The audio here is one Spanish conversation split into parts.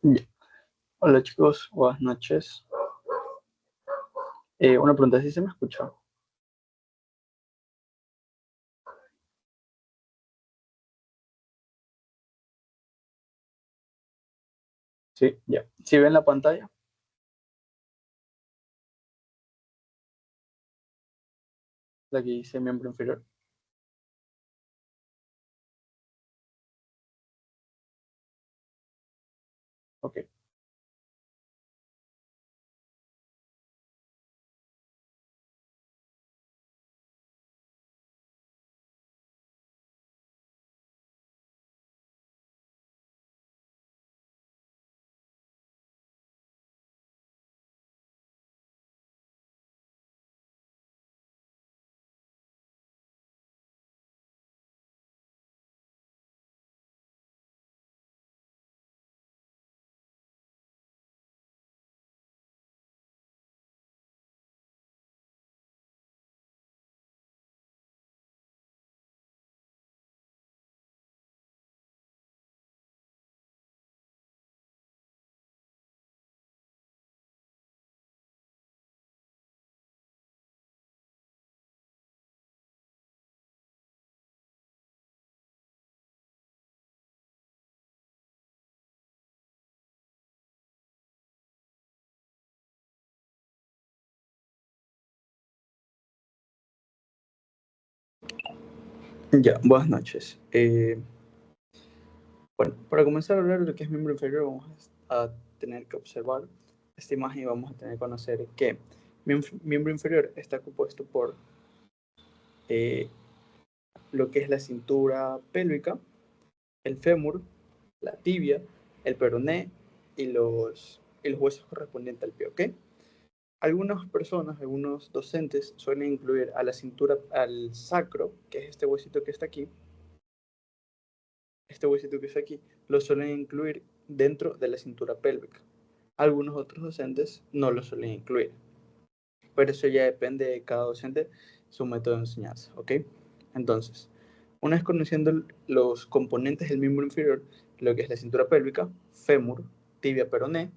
Ya. Hola chicos, buenas noches. Una pregunta, ¿sí se me escucha? Sí, ya. ¿Sí ven la pantalla? La que dice miembro inferior. Ok. Ya, buenas noches. Bueno, para comenzar a hablar de lo que es miembro inferior, vamos a tener que observar esta imagen y vamos a tener que conocer que miembro inferior está compuesto por eh, lo que es la cintura pélvica, el fémur, la tibia, el peroné y los huesos correspondientes al pie, ¿ok? Algunas personas, algunos docentes suelen incluir a la cintura, al sacro, que es este huesito que está aquí, lo suelen incluir dentro de la cintura pélvica. Algunos otros docentes no lo suelen incluir, pero eso ya depende de cada docente, su método de enseñanza, ¿ok? Entonces, una vez conociendo los componentes del miembro inferior, lo que es la cintura pélvica, fémur, tibia, peroné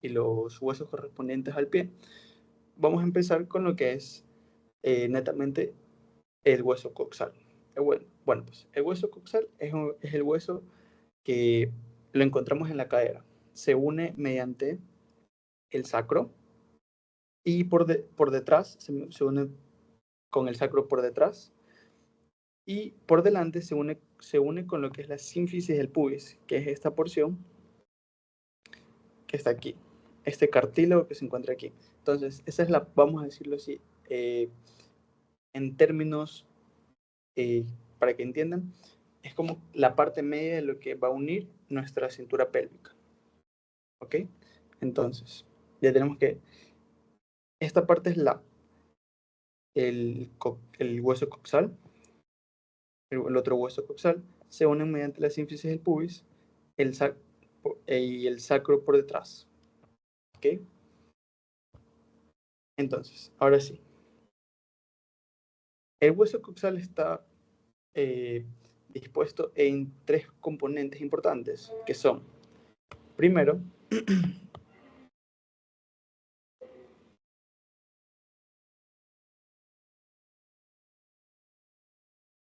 y los huesos correspondientes al pie, vamos a empezar con lo que es netamente el hueso coxal. Bueno, pues el hueso coxal es el hueso que lo encontramos en la cadera. Se une mediante el sacro y por detrás, se une con el sacro por detrás y por delante se une con lo que es la sínfisis del pubis, que es esta porción que está aquí, este cartílago que se encuentra aquí. Entonces, esa es vamos a decirlo así, eh, en términos eh, para que entiendan, es como la parte media de lo que va a unir nuestra cintura pélvica. ¿Ok? Entonces, ya tenemos que esta parte es el hueso coxal, el otro hueso coxal, se unen mediante la sínfisis del pubis el sac y el sacro por detrás. ¿Ok? Entonces, ahora sí, el hueso coxal está eh, dispuesto en tres componentes importantes, que son, primero,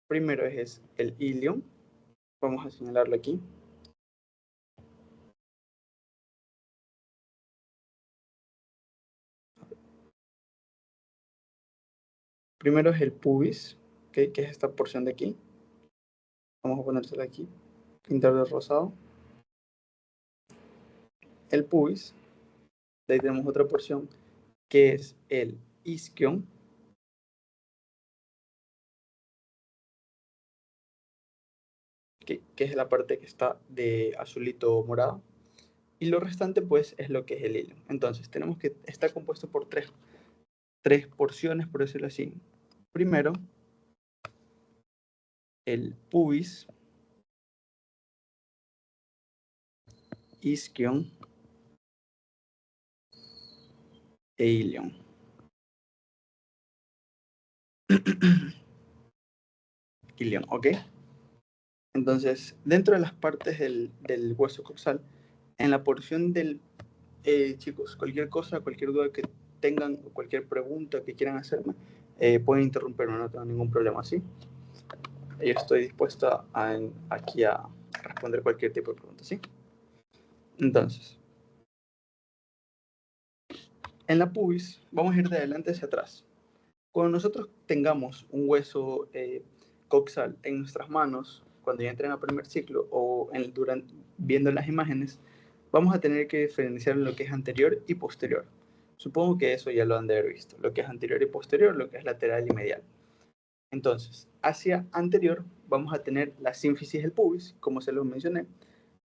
primero es el ilion, vamos a señalarlo aquí. Primero es el pubis, ¿okay? Que es esta porción de aquí. Vamos a ponérsela aquí, pintar de rosado. El pubis, de ahí tenemos otra porción que es el isquion, que es la parte que está de azulito morado. Y lo restante, pues, es lo que es el hilo. Entonces, tenemos que está compuesto por tres porciones, por decirlo así. Primero, el pubis, isquion e ilion. Ilion, ¿ok? Entonces, dentro de las partes del hueso coxal, En la porción del... chicos, cualquier cosa, cualquier duda que tengan, cualquier pregunta que quieran hacerme, pueden interrumpirme, no tengo ningún problema, ¿sí? Yo estoy dispuesta aquí a responder cualquier tipo de pregunta, ¿sí? Entonces, en la pubis, vamos a ir de adelante hacia atrás. Cuando nosotros tengamos un hueso coxal en nuestras manos, cuando ya entren a primer ciclo o viendo las imágenes, vamos a tener que diferenciar lo que es anterior y posterior. Supongo que eso ya lo han de haber visto, lo que es anterior y posterior, lo que es lateral y medial. Entonces, hacia anterior vamos a tener la sínfisis del pubis, como se lo mencioné,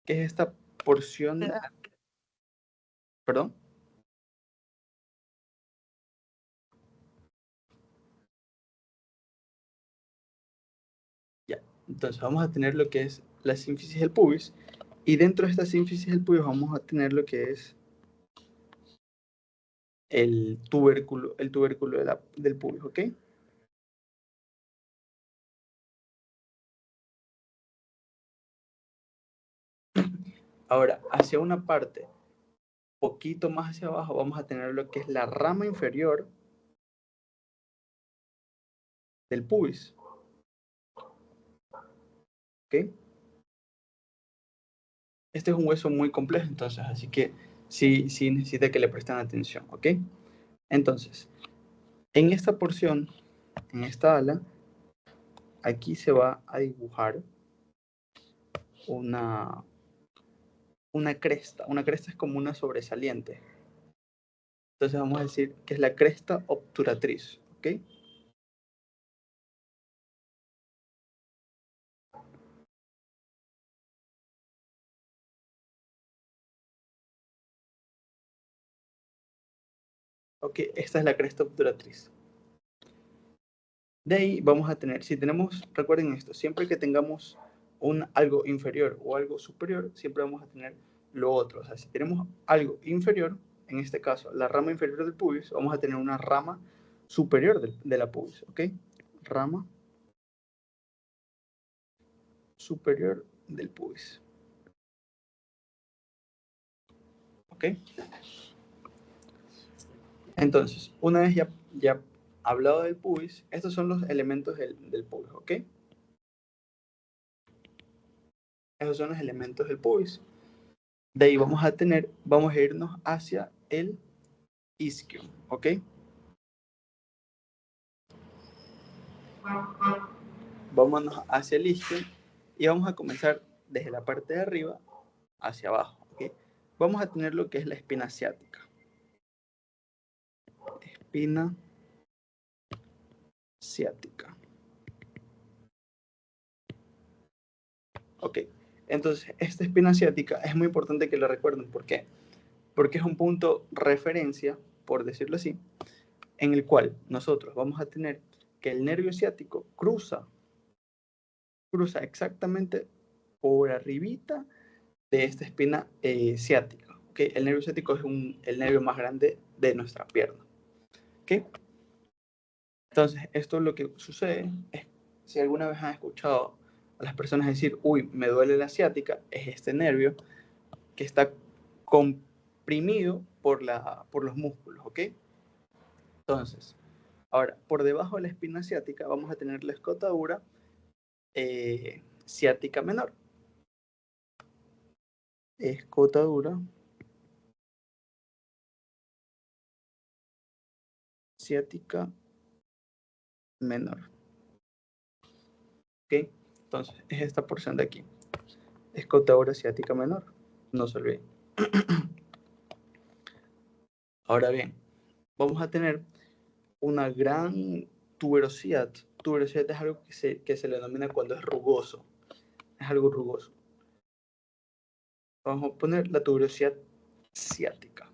que es esta porción... ¿Perdón? Ya, entonces vamos a tener lo que es la sínfisis del pubis, y dentro de esta sínfisis del pubis vamos a tener lo que es el tubérculo del pubis, ¿ok? Ahora, hacia una parte, poquito más hacia abajo, vamos a tener lo que es la rama inferior del pubis, ¿ok? Este es un hueso muy complejo, entonces, así que sí necesita que le presten atención, ¿ok? Entonces, en esta porción, en esta ala, aquí se va a dibujar una cresta. Una cresta es como una sobresaliente. Entonces vamos a decir que es la cresta obturatriz, ¿ok? Ok, esta es la cresta obturatriz. De ahí vamos a tener, si tenemos, recuerden esto, siempre que tengamos algo inferior o algo superior, siempre vamos a tener lo otro. O sea, si tenemos algo inferior, en este caso la rama inferior del pubis, vamos a tener una rama superior de la pubis, ¿ok? Rama superior del pubis, ¿ok? Entonces, una vez ya hablado del pubis, estos son los elementos del pubis, ¿ok? Esos son los elementos del pubis. De ahí vamos a irnos hacia el isquio, ¿ok? Vámonos hacia el isquio y vamos a comenzar desde la parte de arriba hacia abajo, ¿ok? Vamos a tener lo que es la espina ciática. Espina ciática. Ok, entonces esta espina ciática es muy importante que lo recuerden. ¿Por qué? Porque es un punto referencia, por decirlo así, en el cual nosotros vamos a tener que el nervio ciático cruza exactamente por arribita de esta espina ciática. ¿Okay? El nervio ciático es el nervio más grande de nuestra pierna. ¿Okay? Entonces, esto lo que sucede es, si alguna vez han escuchado a las personas decir, uy, me duele la ciática, es este nervio que está comprimido por los músculos, ¿ok? Entonces, ahora, por debajo de la espina ciática vamos a tener la escotadura ciática menor. Escotadura ciática menor. ¿Ok? Entonces, es esta porción de aquí. Escotadura ciática menor. No se olviden. Ahora bien, vamos a tener una gran tuberosidad. Tuberosidad es algo que se le denomina cuando es rugoso. Es algo rugoso. Vamos a poner la tuberosidad ciática.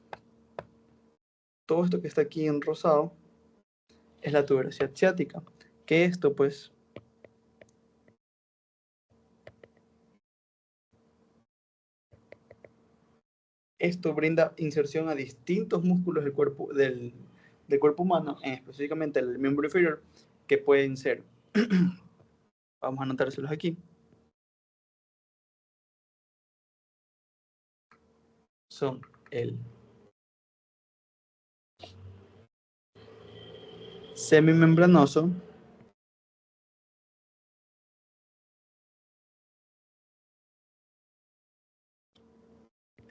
Todo esto que está aquí en rosado es la tuberosidad ciática. Que esto, pues, esto brinda inserción a distintos músculos del cuerpo humano, específicamente el miembro inferior, que pueden ser, vamos a anotárselos aquí, son el semimembranoso,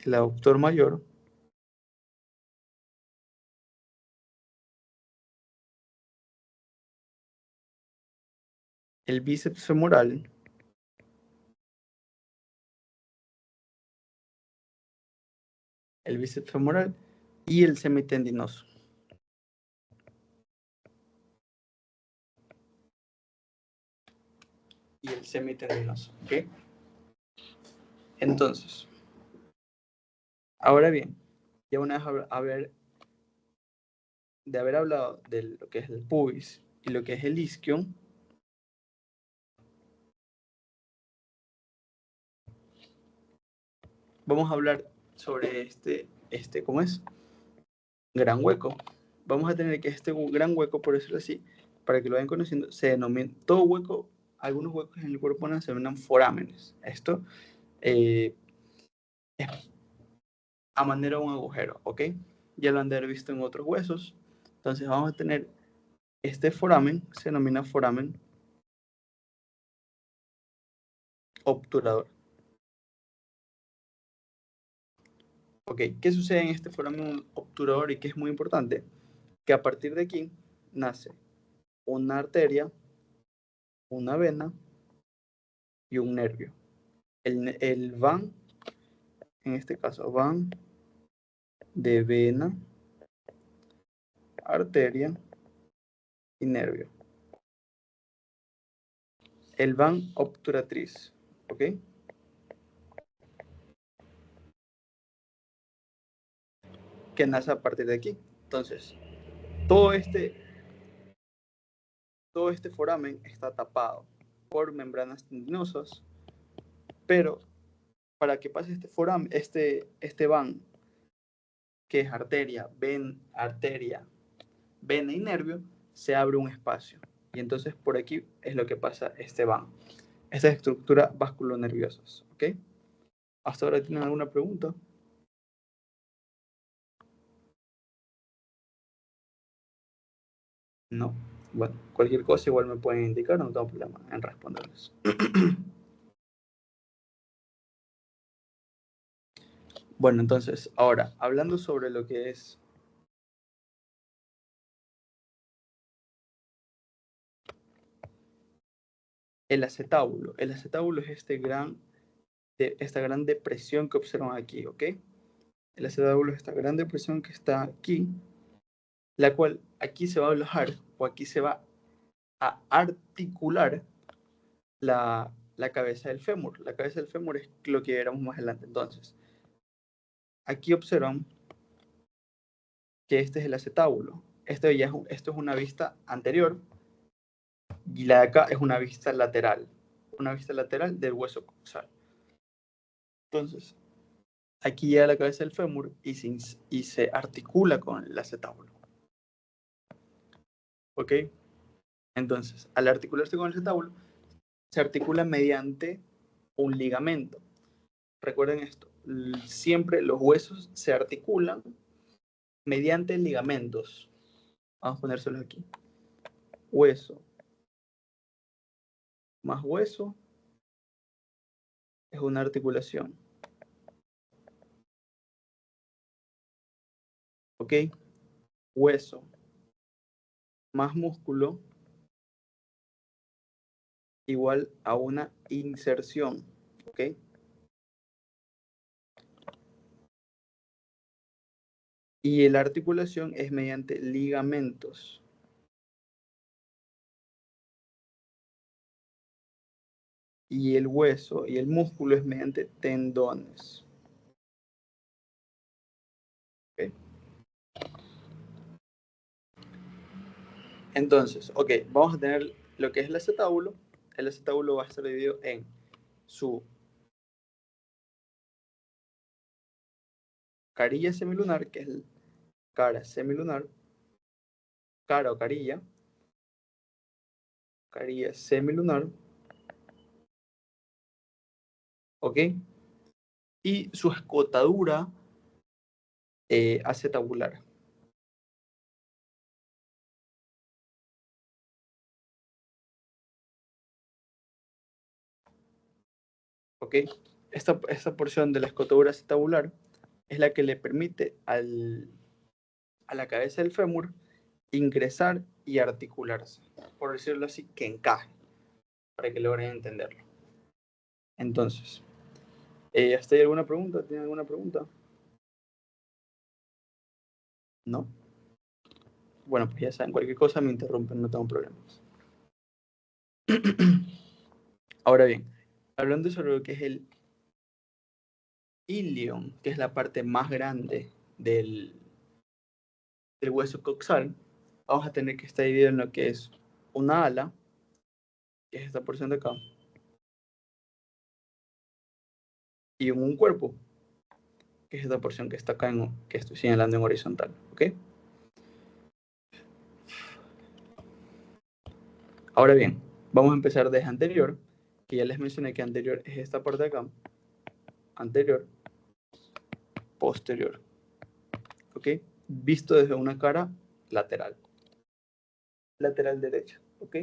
el aductor mayor, el bíceps femoral, y el semitendinoso. ¿Ok? Entonces, ahora bien, ya una vez de haber hablado de lo que es el pubis y lo que es el isquion, vamos a hablar sobre ¿cómo es? Gran hueco. Vamos a tener que este gran hueco, por decirlo así, para que lo vayan conociendo, se denomina todo hueco, algunos huecos en el cuerpo se denominan forámenes. Esto es a manera de un agujero, ¿ok? Ya lo han de haber visto en otros huesos. Entonces vamos a tener este foramen, se denomina foramen obturador. Ok, ¿qué sucede en este foramen obturador y qué es muy importante? Que a partir de aquí nace una arteria, una vena y un nervio. El van, en este caso, van de vena, arteria y nervio. El van obturatriz, ¿ok? Que nace a partir de aquí. Entonces, todo este, todo este foramen está tapado por membranas tendinosas, pero para que pase este foramen, este van, que es arteria, vena y nervio, se abre un espacio. Y entonces por aquí es lo que pasa este van. Esta estructura vasculonerviosas, ¿ok? ¿Hasta ahora tienen alguna pregunta? No. Bueno, cualquier cosa igual me pueden indicar, no tengo problema en responderles. Bueno, entonces, ahora, hablando sobre lo que es el acetábulo. El acetábulo es esta gran depresión que observan aquí, ¿ok? El acetábulo es esta gran depresión que está aquí, la cual aquí se va a alojar o aquí se va a articular la cabeza del fémur. La cabeza del fémur es lo que veremos más adelante. Entonces, aquí observan que este es el acetábulo. Esto es una vista anterior y la de acá es una vista lateral del hueso coxal. Entonces, aquí llega la cabeza del fémur y se articula con el acetábulo. ¿Ok? Entonces, al articularse con el acetábulo, se articula mediante un ligamento. Recuerden esto, siempre los huesos se articulan mediante ligamentos. Vamos a ponérselos aquí. Hueso más hueso es una articulación. ¿Ok? Hueso más músculo igual a una inserción. ¿Ok? Y la articulación es mediante ligamentos. Y el hueso y el músculo es mediante tendones. ¿Okay? Entonces, ok, vamos a tener lo que es el acetábulo. El acetábulo va a estar dividido en su carilla semilunar, que es el cara semilunar, cara o carilla semilunar, ¿ok? Y su escotadura acetabular. ¿Ok? Esta porción de la escotadura acetabular es la que le permite a la cabeza del fémur ingresar y articularse, por decirlo así, que encaje, para que logren entenderlo. Entonces, ¿hasta ahí alguna pregunta? ¿Tienen alguna pregunta? ¿No? Bueno, pues ya saben, cualquier cosa me interrumpen, no tengo problemas. Ahora bien, hablando sobre lo que es el ilion, que es la parte más grande del hueso coxal, vamos a tener que estar dividido en lo que es una ala, que es esta porción de acá, y en un cuerpo, que es esta porción que está acá, que estoy señalando en horizontal, ¿ok? Ahora bien, vamos a empezar desde anterior, que ya les mencioné que anterior es esta parte de acá, anterior, posterior, ¿ok? Visto desde una cara lateral, lateral derecha, ¿ok?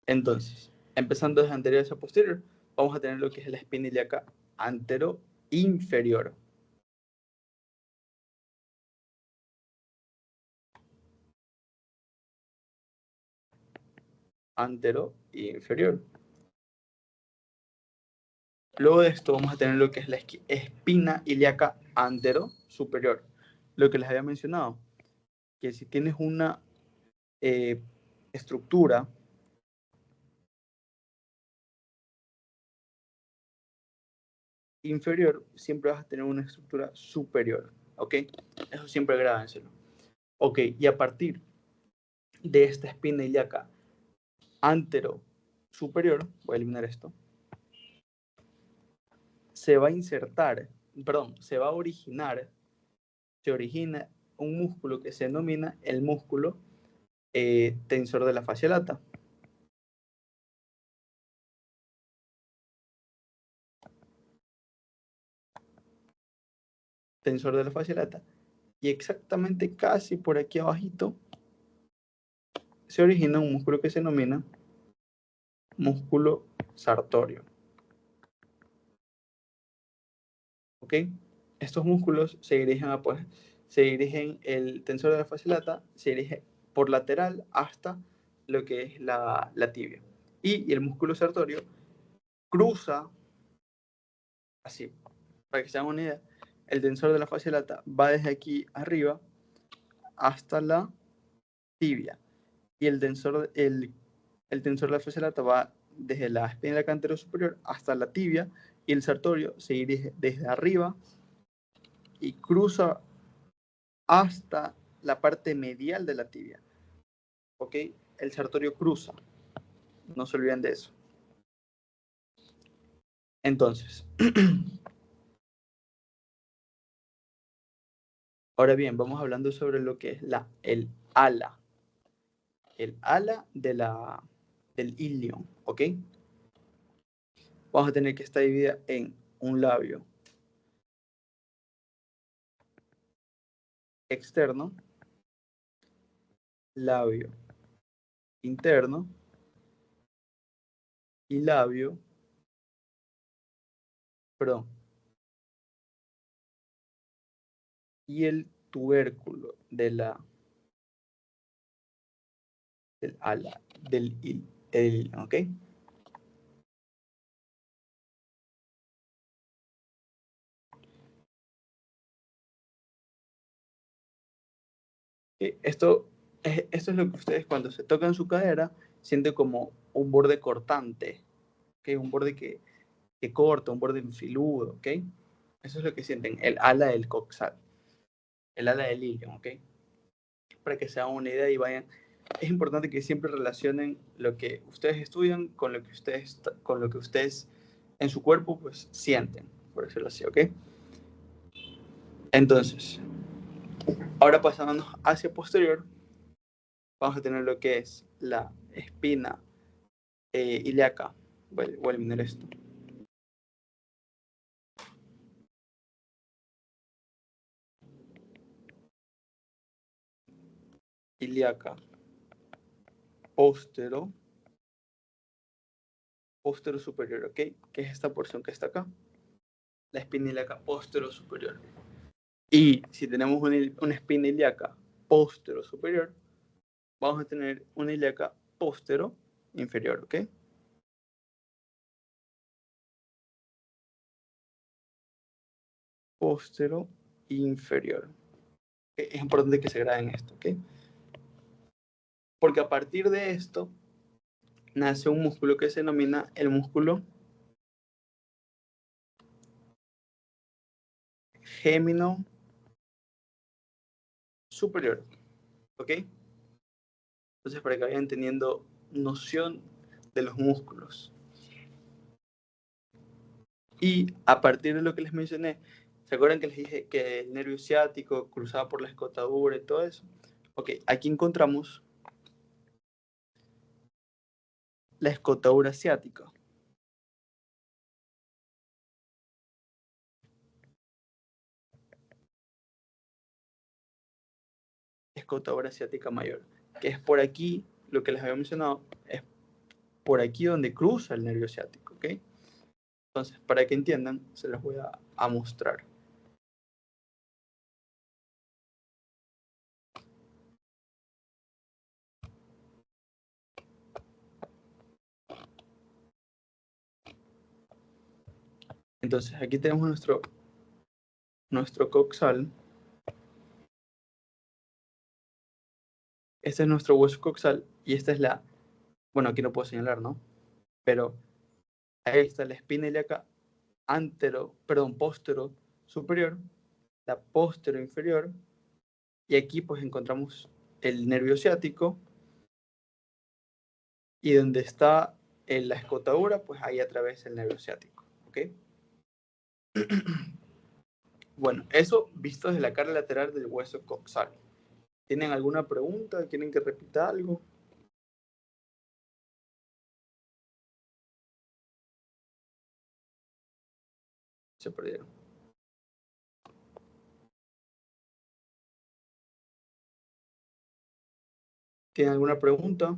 Entonces, empezando desde anterior hacia posterior, vamos a tener lo que es la espina ilíaca antero-inferior. Antero-inferior. Luego de esto vamos a tener lo que es la espina ilíaca antero-superior. Lo que les había mencionado, que si tienes una estructura inferior, siempre vas a tener una estructura superior, ¿ok? Eso siempre grábenselo. Ok, y a partir de esta espina ilíaca antero superior, voy a eliminar esto, se va a insertar, perdón, se va a originar, se origina un músculo que se denomina el músculo tensor de la fascia lata. Tensor de la fascia lata. Y exactamente casi por aquí abajito se origina un músculo que se denomina músculo sartorio. ¿Ok? Estos músculos se dirigen el tensor de la fascia lata se dirige por lateral hasta lo que es la tibia. Y el músculo sartorio cruza, así, para que se hagan una idea, el tensor de la fascia lata va desde aquí arriba hasta la tibia. Y el tensor de la fascia lata va desde la espina anterior superior hasta la tibia, y el sartorio se dirige desde arriba y cruza hasta la parte medial de la tibia. ¿Ok? El sartorio cruza. No se olviden de eso. Entonces, ahora bien, vamos hablando sobre lo que es el ala. El ala del ilion. ¿Ok? Vamos a tener que estar dividida en un labio externo, labio interno y labio, perdón, y el tubérculo del ala del ilion, ¿ok? Esto es lo que ustedes cuando se tocan su cadera sienten como un borde cortante, ¿okay? Un borde que corta, un borde filudo, ¿ok? Eso es lo que sienten, el ala del coxal, el ala del ilion, ¿ok? Para que se hagan una idea y vayan. Es importante que siempre relacionen lo que ustedes estudian con lo que ustedes en su cuerpo pues sienten, por decirlo así, ¿ok? Entonces, ahora pasándonos hacia posterior, vamos a tener lo que es la espina ilíaca. Voy a eliminar esto. ilíaca póstero superior, ¿ok? Que es esta porción que está acá, la espina ilíaca póstero superior. Y si tenemos una espina ilíaca póstero superior, vamos a tener una ilíaca póstero inferior, ¿ok? Póstero inferior. Es importante que se graben esto, ¿ok? Porque a partir de esto nace un músculo que se denomina el músculo gémino superior, ¿ok? Entonces, para que vayan teniendo noción de los músculos. Y a partir de lo que les mencioné, ¿se acuerdan que les dije que el nervio ciático cruzaba por la escotadura y todo eso? Ok, aquí encontramos la escotadura ciática. Escotadura ciática mayor, que es por aquí, lo que les había mencionado, es por aquí donde cruza el nervio ciático, ¿ok? Entonces, para que entiendan, se los voy a mostrar. Entonces, aquí tenemos nuestro coxal. Este es nuestro hueso coxal y esta es la, bueno, aquí no puedo señalar, ¿no? Pero ahí está la espina ilíaca póstero superior, la póstero inferior, y aquí pues encontramos el nervio ciático, y donde está en la escotadura, pues ahí atraviesa el nervio ciático, ¿ok? Bueno, eso visto desde la cara lateral del hueso coxal. ¿Tienen alguna pregunta? ¿Quieren que repita algo? Se perdieron. ¿Tienen alguna pregunta?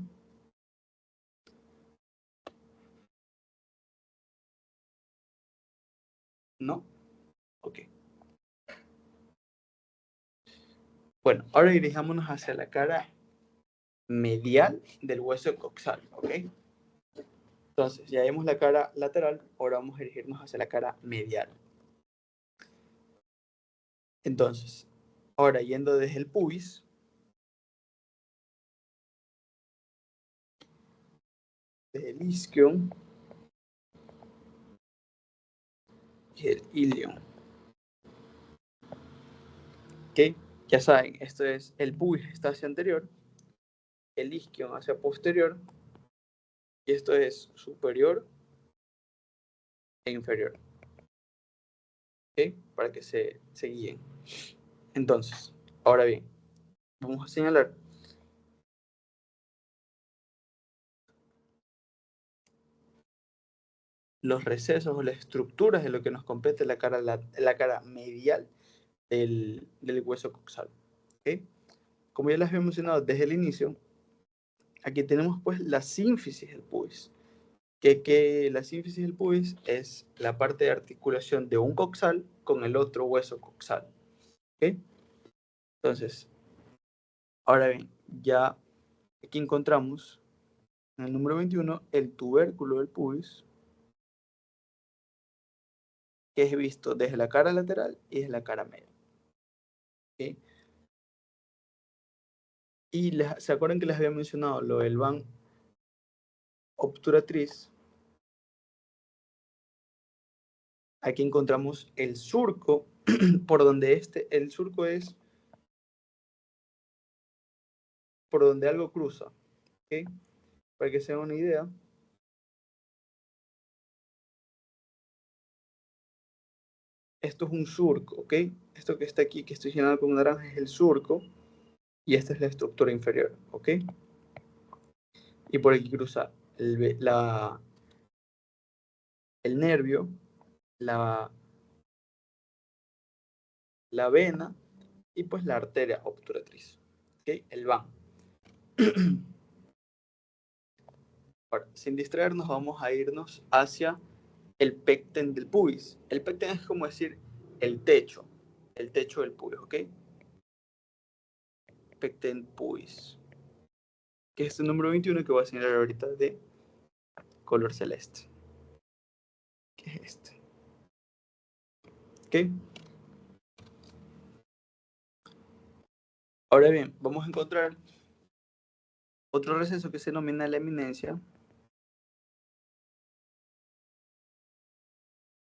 ¿No? Ok. Bueno, ahora dirijámonos hacia la cara medial del hueso coxal, ¿ok? Entonces, ya vimos la cara lateral, ahora vamos a dirigirnos hacia la cara medial. Entonces, ahora yendo desde el pubis, desde el isquion y el ilion. ¿Ok? Ya saben, esto es el pubis está hacia anterior, el isquion hacia posterior, y esto es superior e inferior. ¿Ok? Para que se guíen. Entonces, ahora bien, vamos a señalar los recesos o las estructuras de lo que nos compete la cara medial del hueso coxal. ¿Okay? Como ya les había mencionado desde el inicio, aquí tenemos pues la sínfisis del pubis. Que la sínfisis del pubis es la parte de articulación de un coxal con el otro hueso coxal. ¿Okay? Entonces, ahora bien, ya aquí encontramos en el número 21 el tubérculo del pubis, que es visto desde la cara lateral y desde la cara media. ¿Okay? Y ¿se acuerdan que les había mencionado lo del van obturatriz? Aquí encontramos el surco, por donde el surco es por donde algo cruza. ¿Okay? Para que se den una idea, esto es un surco, ¿ok? Esto que está aquí, que estoy señalando con naranja, es el surco, y esta es la estructura inferior, ¿ok? Y por aquí cruza el nervio, la vena y pues la arteria obturatriz, ¿ok? El van. Ahora, sin distraernos, vamos a irnos hacia el pecten del pubis. El pecten es como decir el techo del pubis, ¿ok? Pecten pubis, que es el número 21 que voy a señalar ahorita de color celeste, que es este, ¿ok? Ahora bien, vamos a encontrar otro receso que se denomina la eminencia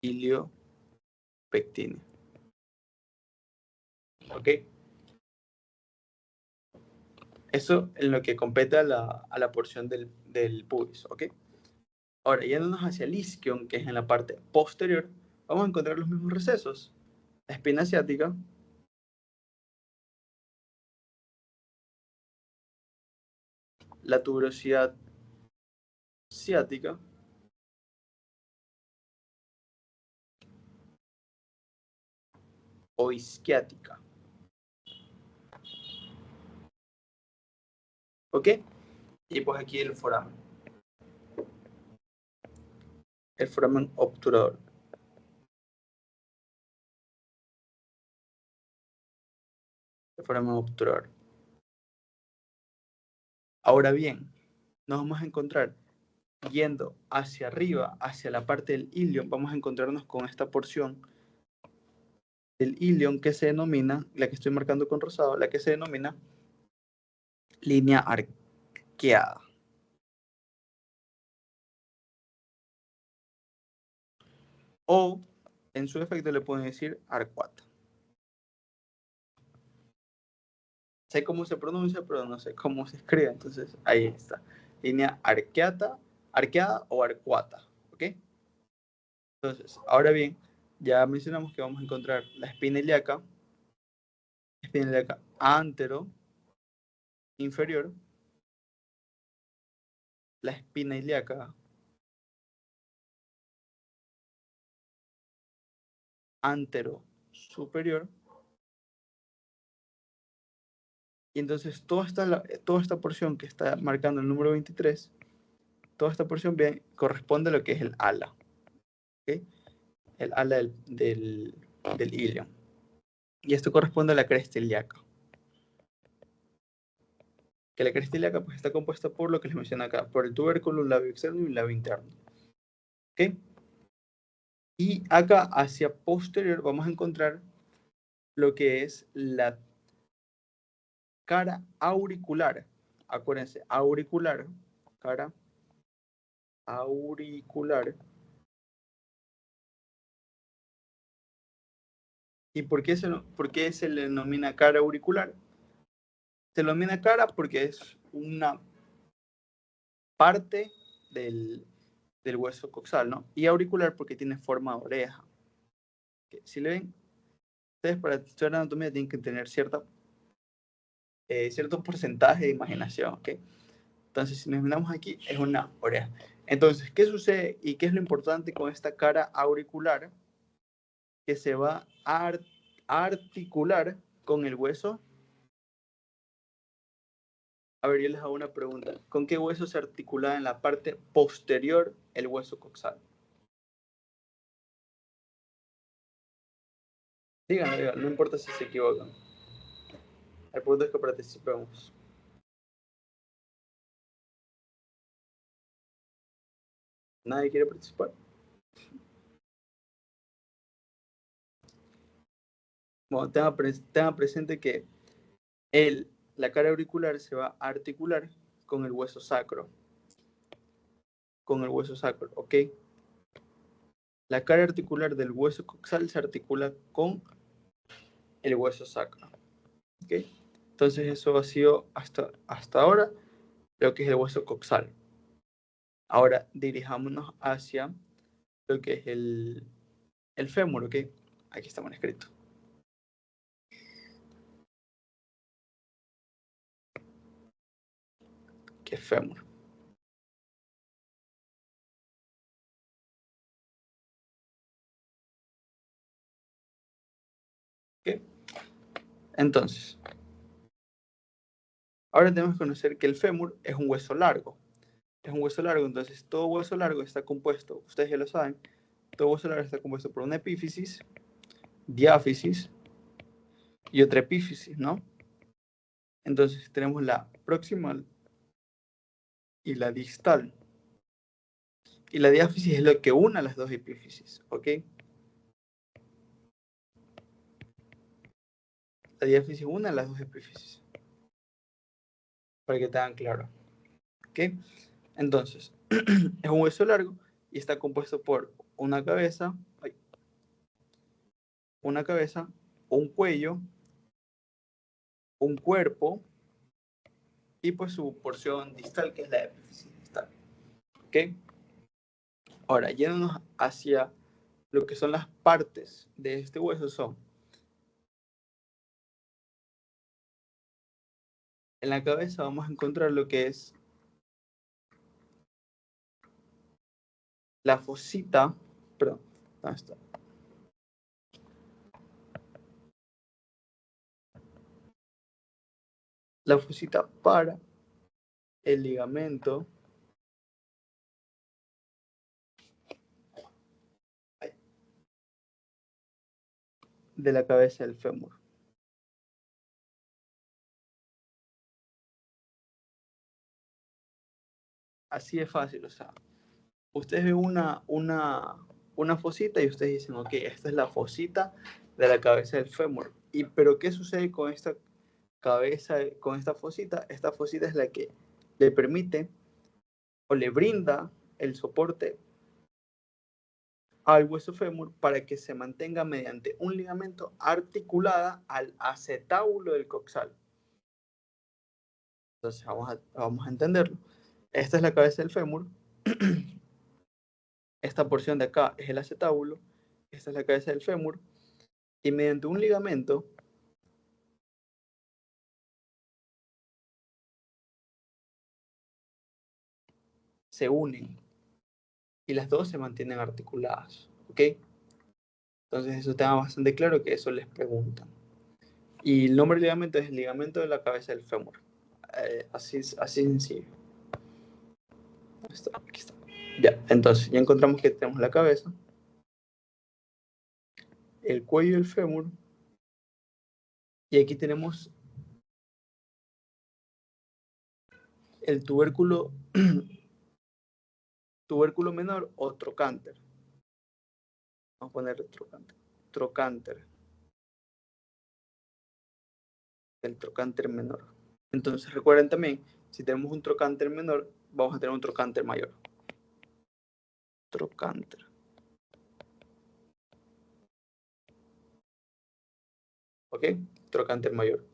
iliopectínea, ¿ok? Eso en lo que compete a la porción del pubis, ¿ok? Ahora, yéndonos hacia el isquion, que es en la parte posterior, vamos a encontrar los mismos recesos. La espina asiática, la tuberosidad ciática, o isquiática, ¿ok? Y pues aquí el foramen obturador. El foramen obturador. Ahora bien, nos vamos a encontrar yendo hacia arriba, hacia la parte del ilion, vamos a encontrarnos con esta porción del ilion que se denomina, la que estoy marcando con rosado, la que se denomina línea arqueada. O, en su efecto, le pueden decir arcuata. Sé cómo se pronuncia, pero no sé cómo se escribe, entonces ahí está. Línea arqueada o arcuata, ¿ok? Entonces, ahora bien, ya mencionamos que vamos a encontrar la espina ilíaca antero inferior, la espina ilíaca antero superior, y entonces toda esta porción que está marcando el número 23, toda esta porción bien corresponde a lo que es el ala, ¿ok? El ala del ilion. Y esto corresponde a la cresta ilíaca. Que la cresta ilíaca pues, está compuesta por lo que les mencioné acá, por el tubérculo, un labio externo y un labio interno. ¿Ok? Y acá hacia posterior vamos a encontrar lo que es la cara auricular. Acuérdense, auricular, cara auricular. ¿Y por qué se le denomina cara auricular? Se lo denomina cara porque es una parte del hueso coxal, ¿no? Y auricular porque tiene forma de oreja. Si le ven, ustedes para estudiar anatomía tienen que tener cierto porcentaje de imaginación, ¿ok? Entonces, si nos miramos aquí, es una oreja. Entonces, ¿qué sucede y qué es lo importante con esta cara auricular? Que se va a articular con el hueso. A ver, yo les hago una pregunta. ¿Con qué hueso se articula en la parte posterior el hueso coxal? Díganlo, no importa si se equivocan. El punto es que participemos. ¿Nadie quiere participar? Bueno, tenga presente que la cara auricular se va a articular con el hueso sacro. Con el hueso sacro, ¿ok? La cara articular del hueso coxal se articula con el hueso sacro, ¿ok? Entonces eso ha sido hasta ahora lo que es el hueso coxal. Ahora dirijámonos hacia lo que es el fémur, ¿ok? Aquí está mal escrito. ¿Qué es fémur? ¿Ok? Entonces, Ahora tenemos que conocer que el fémur es un hueso largo. Es un hueso largo, entonces todo hueso largo está compuesto, ustedes ya lo saben, todo hueso largo está compuesto por una epífisis, diáfisis y otra epífisis, ¿no? Entonces tenemos la proximal y la distal. Y la diáfisis es lo que une a las dos epífisis, ¿ok? La diáfisis une a las dos epífisis. Para que tengan claro, ¿ok? Entonces, es un hueso largo y está compuesto por una cabeza, un cuello, un cuerpo y pues su porción distal, que es la epífisis distal, ¿ok? Ahora, yéndonos hacia lo que son las partes de este hueso son, en la cabeza vamos a encontrar lo que es la fosita, perdón, ¿dónde está? La fosita para el ligamento de la cabeza del fémur. Así es fácil, o sea, ustedes ven una fosita y ustedes dicen, ok, esta es la fosita de la cabeza del fémur. Pero ¿qué sucede con esta cabeza, con esta fosita? Esta fosita es la que le permite o le brinda el soporte al hueso fémur para que se mantenga mediante un ligamento articulada al acetábulo del coxal. Entonces vamos a entenderlo. Esta es la cabeza del fémur. Esta porción de acá es el acetábulo. Esta es la cabeza del fémur. Y mediante un ligamento se unen y las dos se mantienen articuladas. ¿Ok? Entonces eso está bastante claro que eso les preguntan. Y el nombre del ligamento es el ligamento de la cabeza del fémur. Así sencillo. Aquí está. Ya, entonces ya encontramos que tenemos la cabeza, el cuello del fémur, y aquí tenemos el tubérculo, tubérculo menor o trocánter. Vamos a poner trocánter. Trocánter. El trocánter menor. Entonces recuerden también, si tenemos un trocánter menor, vamos a tener un trocánter mayor. Trocánter. ¿Ok? Trocánter mayor.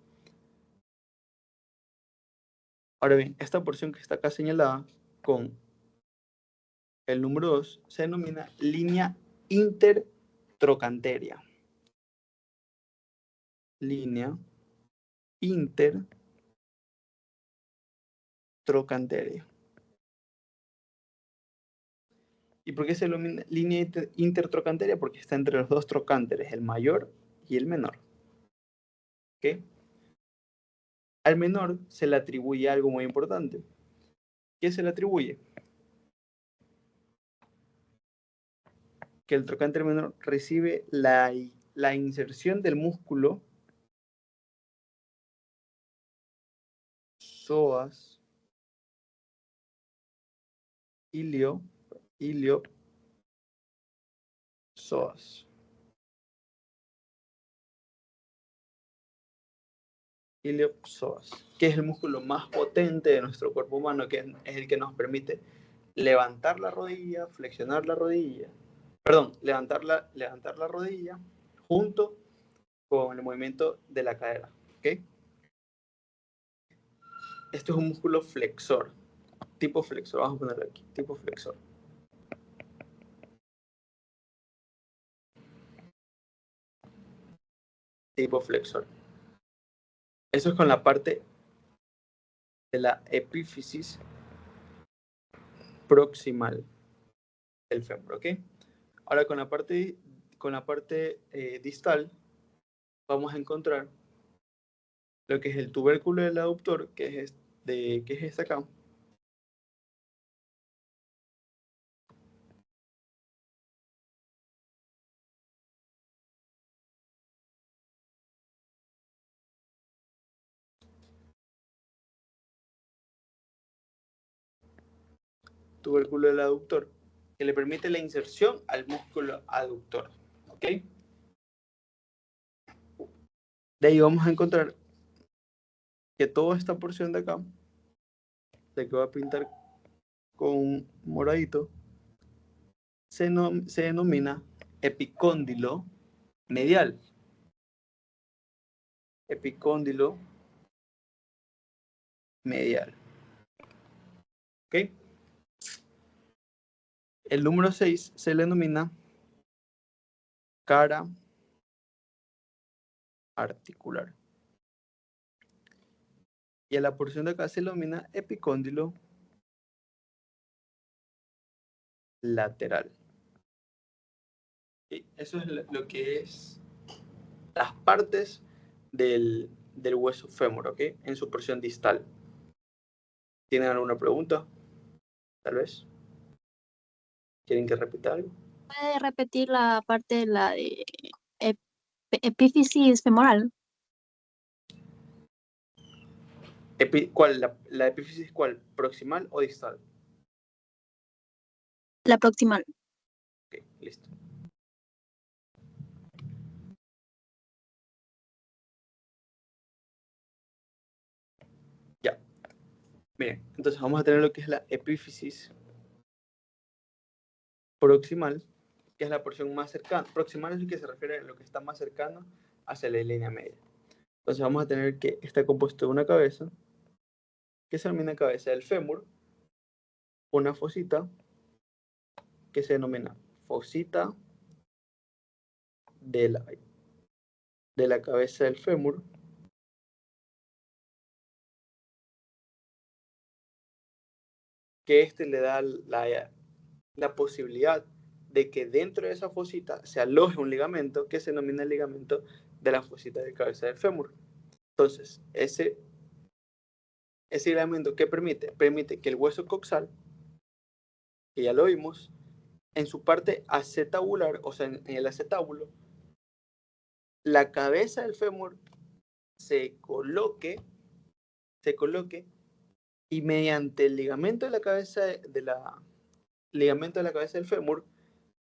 Ahora bien, esta porción que está acá señalada con el número 2 se denomina línea intertrocanteria. Línea intertrocanteria. ¿Y por qué se denomina línea intertrocanteria? Porque está entre los dos trocánteres, el mayor y el menor. ¿Ok? Al menor se le atribuye algo muy importante. ¿Qué se le atribuye? Que el trocánter menor recibe la inserción del músculo psoas ilio psoas. Iliopsoas, que es el músculo más potente de nuestro cuerpo humano, que es el que nos permite levantar la rodilla, flexionar la rodilla, perdón, levantar la rodilla junto con el movimiento de la cadera. ¿Okay? Esto es un músculo flexor, tipo flexor, vamos a ponerlo aquí, tipo flexor. Tipo flexor. Eso es con la parte de la epífisis proximal del fémur, ¿ok? Ahora con la parte distal vamos a encontrar lo que es el tubérculo del aductor, que es esta acá. Tubérculo del aductor, que le permite la inserción al músculo aductor. ¿Ok? De ahí vamos a encontrar que toda esta porción de acá, de que voy a pintar con moradito, se denomina epicóndilo medial. Epicóndilo medial. ¿Ok? El número 6 se le denomina cara articular. Y a la porción de acá se le denomina epicóndilo lateral. ¿Sí? Eso es lo que es las partes del hueso fémur, ¿ok? En su porción distal. ¿Tienen alguna pregunta? Tal vez. ¿Quieren que repita algo? ¿Puede repetir la parte de la de epífisis femoral? ¿Cuál? ¿La epífisis cuál? ¿Proximal o distal? La proximal. Ok, listo. Ya. Miren, entonces vamos a tener lo que es la epífisis proximal, que es la porción más cercana. Proximal es lo que se refiere a lo que está más cercano hacia la línea media. Entonces vamos a tener que está compuesto de una cabeza, que se denomina cabeza del fémur, una fosita, que se denomina fosita de la cabeza del fémur, que le da la posibilidad de que dentro de esa fosita se aloje un ligamento que se denomina el ligamento de la fosita de cabeza del fémur. Entonces, ese ligamento, ¿qué permite? Permite que el hueso coxal, que ya lo vimos, en su parte acetabular, o sea, en el acetábulo, la cabeza del fémur se coloque y mediante el ligamento de la cabeza ligamento de la cabeza del fémur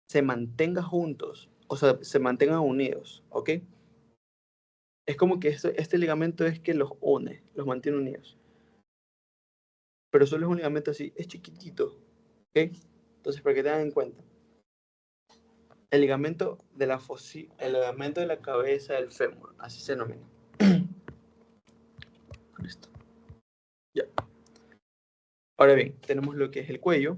se mantenga juntos, o sea, se mantengan unidos, ¿ok? Es como que este ligamento es que los une, los mantiene unidos. Pero solo es un ligamento así, es chiquitito, ¿ok? Entonces, para que tengan en cuenta, el ligamento de el ligamento de la cabeza del fémur, así se denomina. Listo. Ya. Ahora bien, tenemos lo que es el cuello.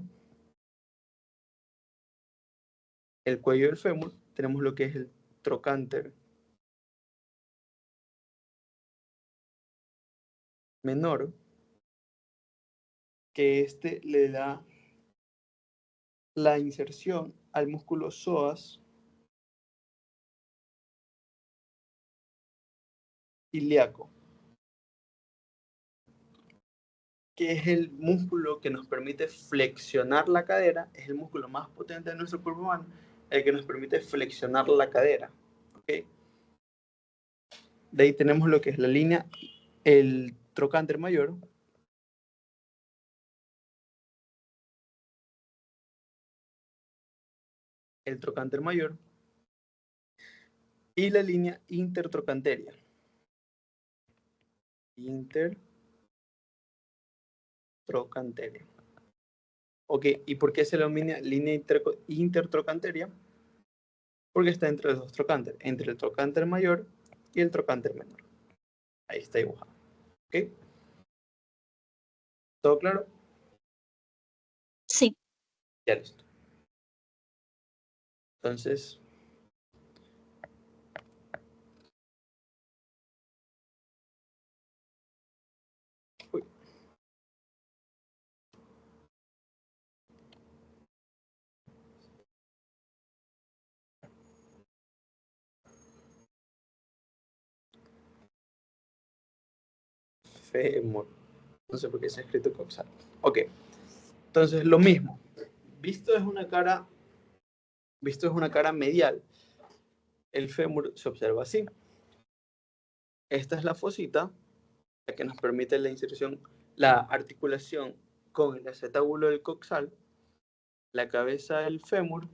El cuello del fémur, tenemos lo que es el trocánter menor, que le da la inserción al músculo psoas ilíaco, que es el músculo que nos permite flexionar la cadera, es el músculo más potente de nuestro cuerpo humano, el que nos permite flexionar la cadera. ¿Okay? De ahí tenemos lo que es la línea, el trocánter mayor, y la línea intertrocanteria. Intertrocanteria. Ok, ¿y por qué se denomina línea intertrocanteria? Porque está entre los dos trocánteres, entre el trocánter mayor y el trocánter menor. Ahí está dibujado. ¿Ok? ¿Todo claro? Sí. Ya listo. Entonces, uy, fémur. No sé por qué se ha escrito coxal. Ok. Entonces, lo mismo. Visto es una cara medial, el fémur se observa así. Esta es la fosita, la que nos permite la inserción, la articulación con el acetábulo del coxal, la cabeza del fémur,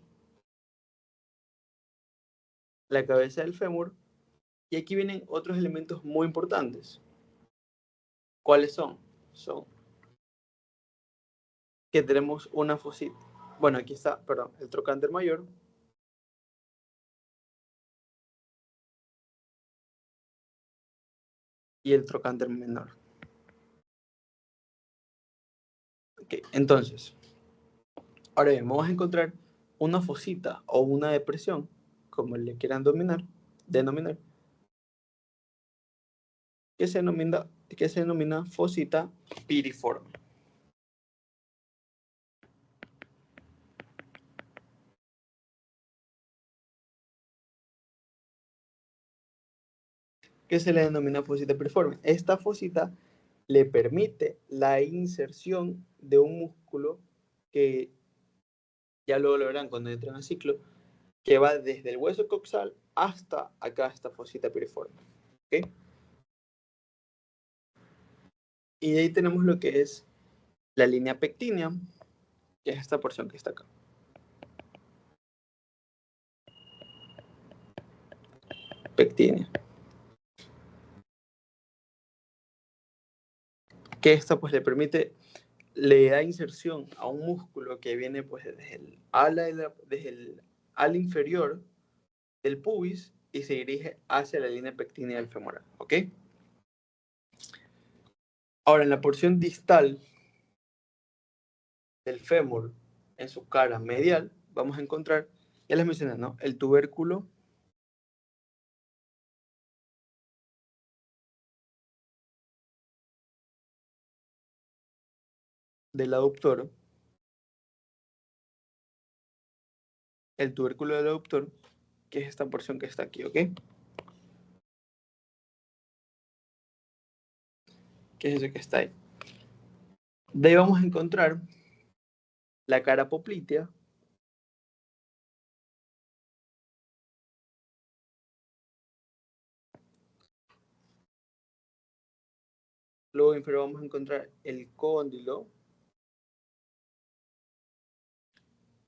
y aquí vienen otros elementos muy importantes. ¿Cuáles son? Son que tenemos una fosita. Bueno, aquí está, perdón, el trocánter mayor. Y el trocánter menor. Ok, entonces, ahora bien, vamos a encontrar una fosita o una depresión, como le quieran denominar, que se denomina fosita piriforme. ¿Qué se le denomina fosita piriforme? Esta fosita le permite la inserción de un músculo que ya luego lo verán cuando entren a ciclo, que va desde el hueso coxal hasta acá, esta fosita piriforme. ¿Okay? Y de ahí tenemos lo que es la línea pectínea, que es esta porción que está acá. Pectínea. Que esta pues le da inserción a un músculo que viene pues desde el ala inferior del pubis y se dirige hacia la línea pectínea del femoral, ¿ok? Ahora, en la porción distal del fémur, en su cara medial, vamos a encontrar, ya les mencioné, ¿no? El tubérculo del aductor, que es esta porción que está aquí, ¿ok? Que es ese que está ahí. De ahí vamos a encontrar la cara poplitea, luego inferior vamos a encontrar el cóndilo,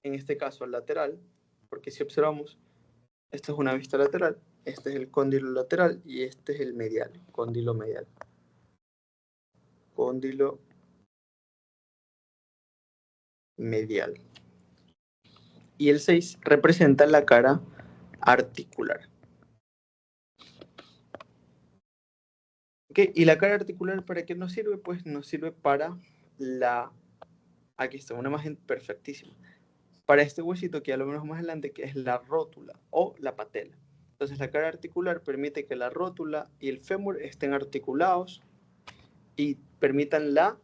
en este caso lateral, porque si observamos, esta es una vista lateral, este es el cóndilo lateral y este es el medial, cóndilo medial. Cóndilo medial. Y el 6 representa la cara articular. ¿Okay? ¿Y la cara articular para qué nos sirve? Pues nos sirve para aquí está, una imagen perfectísima. Para este huesito que ya lo vemos más adelante, que es la rótula o la patela. Entonces la cara articular permite que la rótula y el fémur estén articulados y permitan la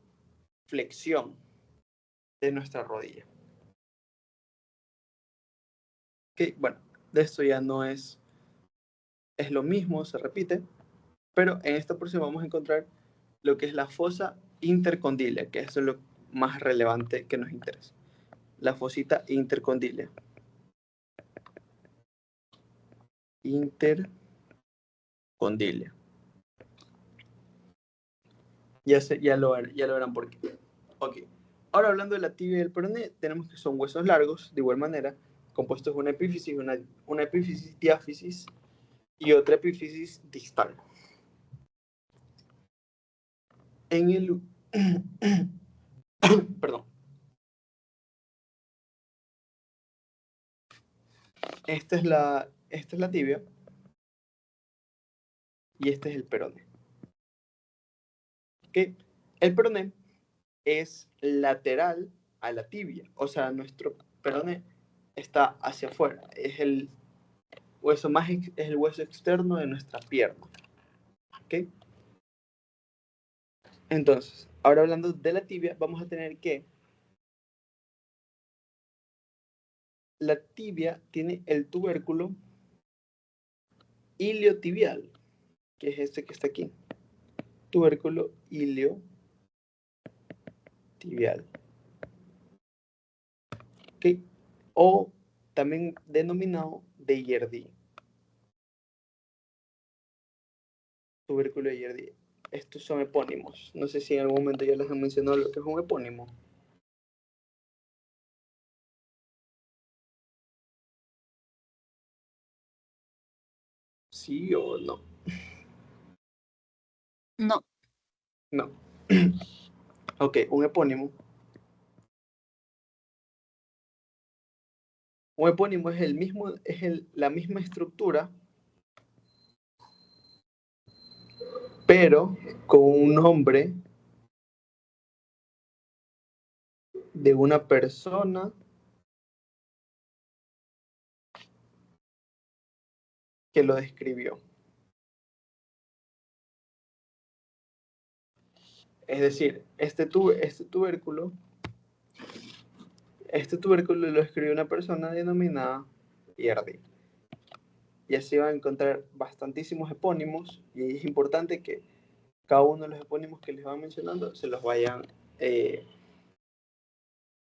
flexión de nuestra rodilla. Okay, bueno, de esto ya no es lo mismo, se repite, pero en esta porción vamos a encontrar lo que es la fosa intercondílea, que eso es lo más relevante que nos interesa. La fosita intercondílea. Intercondílea. Ya lo verán por qué. Ok. Ahora hablando de la tibia y el peroné, tenemos que son huesos largos, de igual manera, compuestos de una epífisis, una epífisis diáfisis y otra epífisis distal. En el... Perdón. Esta es la tibia y este es el peroné. ¿Okay? El peroné es lateral a la tibia, o sea, nuestro peroné está hacia afuera, es el hueso externo de nuestra pierna. ¿Okay? Entonces, ahora hablando de la tibia, vamos a tener que la tibia tiene el tubérculo iliotibial, que es este que está aquí. tubérculo iliotibial. ¿Ok? O también denominado de Yerdi. Tubérculo de Yerdi. Estos son epónimos. No sé si en algún momento ya les han mencionado lo que es un epónimo. ¿Sí o no? No. No. Ok, un epónimo. Un epónimo es el mismo, la misma estructura, pero con un nombre de una persona que lo describió. Es decir, este tubérculo lo escribió una persona denominada Yerdi. Y así van a encontrar bastantísimos epónimos, y es importante que cada uno de los epónimos que les van mencionando se los vayan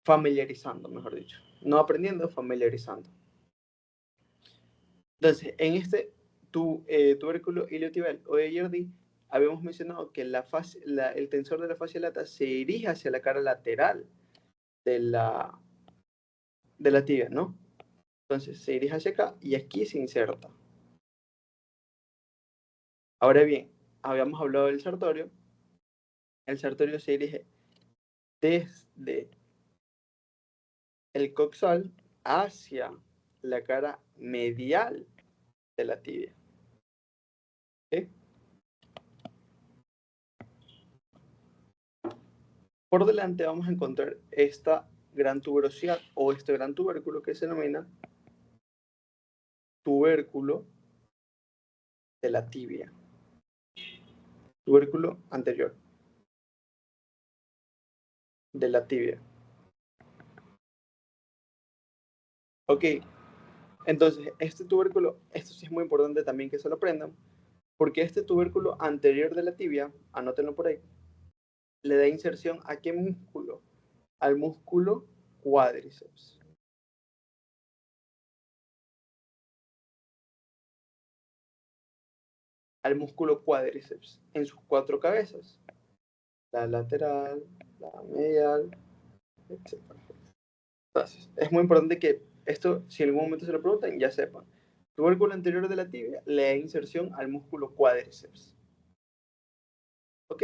familiarizando, mejor dicho. No aprendiendo, familiarizando. Entonces, en este tubérculo iliotibial o de Yerdi, habíamos mencionado que el tensor de la fascia lata se dirige hacia la cara lateral de la tibia, ¿no? Entonces, se dirige hacia acá y aquí se inserta. Ahora bien, habíamos hablado del sartorio. El sartorio se dirige desde el coxal hacia la cara medial de la tibia. ¿Sí? Por delante vamos a encontrar esta gran tuberosidad o este gran tubérculo que se denomina tubérculo de la tibia. Tubérculo anterior de la tibia. Ok, entonces este tubérculo, esto sí es muy importante también que se lo aprendan, porque este tubérculo anterior de la tibia, anótenlo por ahí, le da inserción a qué músculo? Al músculo cuádriceps. Al músculo cuádriceps en sus 4 cabezas. La lateral, la medial, etc. Entonces, es muy importante que esto, si en algún momento se lo preguntan, ya sepan. Tubérculo anterior de la tibia le da inserción al músculo cuádriceps. ¿Ok?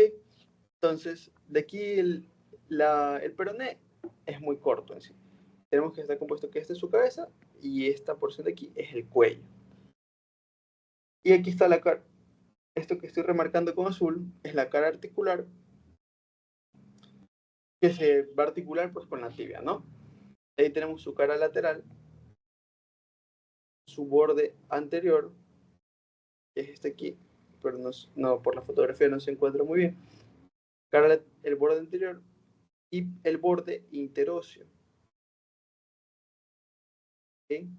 Entonces, de aquí el peroné es muy corto en sí. Tenemos que estar compuesto que esta es su cabeza y esta porción de aquí es el cuello. Y aquí está la cara. Esto que estoy remarcando con azul es la cara articular que se va a articular pues con la tibia, ¿no? Ahí tenemos su cara lateral, su borde anterior, que es este aquí, pero no, por la fotografía no se encuentra muy bien. El borde anterior y el borde interóseo. ¿Okay?